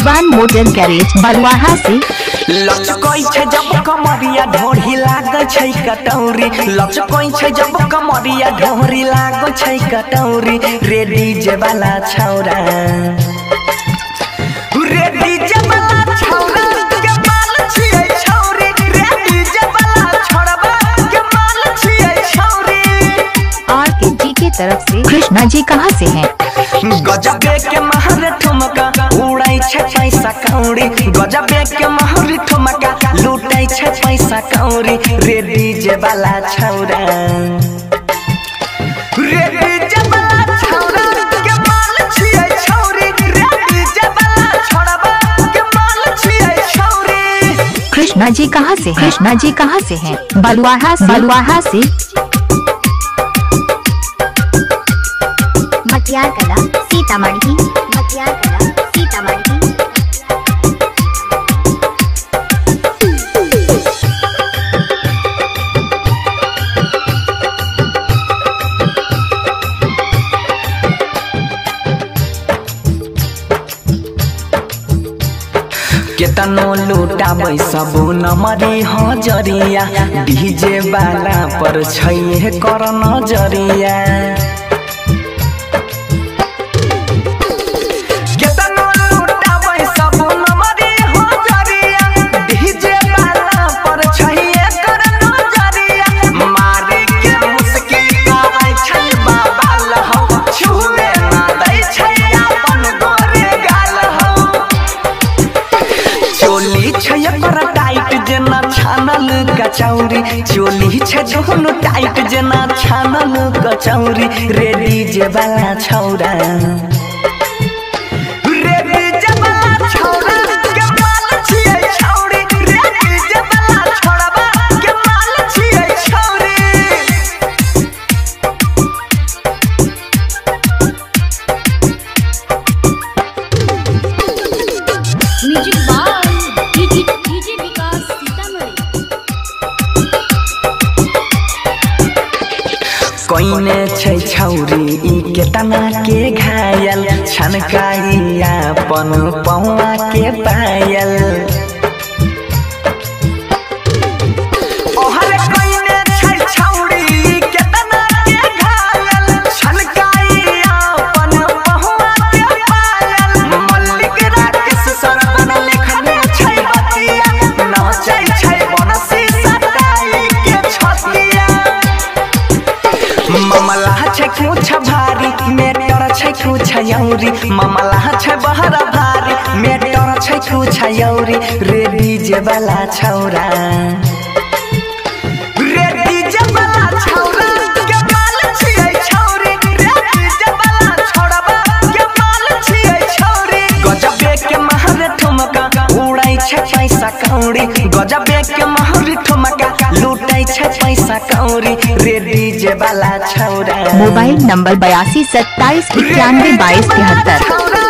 Shivan motor garage Balwaha से। लचकोई छे जब कमरिया ढोरी लागै छै कटौरी, लचकोई छे जब कमरिया ढोरी लागै छै कटौरी। रे डीजे वाला छौरा, रे डीजे वाला छौरा के माल छियै छौरी, रे डीजे वाला छौरबा के माल छियै छौरी। RKG की तरफ से। कृष्णा जी कहाँ से हैं? गजबे के महर ठुमका उड़ै छै पैसा कौड़ी, गजबे के महर ठुमका लूटै छै पैसा कौड़ी। रे डीजे वाला छौरा, रे डीजे वाला छौरा के माल छियै छौरी, रे डीजे वाला छौरबा के माल छियै छौरी। कृष्णा जी कहाँ से? कृष्णा जी कहाँ से हैं? बलवाहा से। बलवाहा से। मटियार कला सीतामढ़ी, मटियार कला सीतामढ़ी। केतनो लूटाबै सब नमरी हजरिया, डीजे वाला पर छै कर नजरिया। केतनो लूटाबै सब नमरी हजरिया, डीजे वाला पर छै कर नजरिया। मारे के मुस्की करै छै बाबा लहौ, छुए ना दै छै अपन गोरे गाल हौ। चोली छै एकर टाइट जेना छानल कचौरी, चोली छै दोनों टाइट जेना छानल कचौरी। रे डीजे वाला छौरा, रे डीजे वाला छौरा के माल छियै छौरी, रे डीजे वाला छौरबा के माल छियै छौरी। म्यूजिक बाय डीजे विकास सीतामढ़ी। कोइने छै छौरी ई केतना के घायल, छनकाई अपन पौआ के पायल। ओहरे कोइने छै छौरी ई केतना के घायल, छनकाई अपन पौआ के पायल। मल्लिक राकेश सरवन लिखने छै बतिया, नाचै छै बनसी सटाई के छतिया। मामला छै कुछ भारी, मेटर छै कुछ यौरी, मामला छै बहरा भारी, मेटर छै कुछ यौरी। रे डीजे वाला छौरा, रे डीजे वाला छौरा के माल छियै छौरी, रे डीजे वाला छौरबा के माल छियै छौरी। गजबे के महर ठुमका उड़ै छै पैसा कौड़ी, गजबे के महर ठुमका लूटै छै पैसा कौड़ी। रे डीजे वाला छौरा। Mobile number 82 27 91 22 73।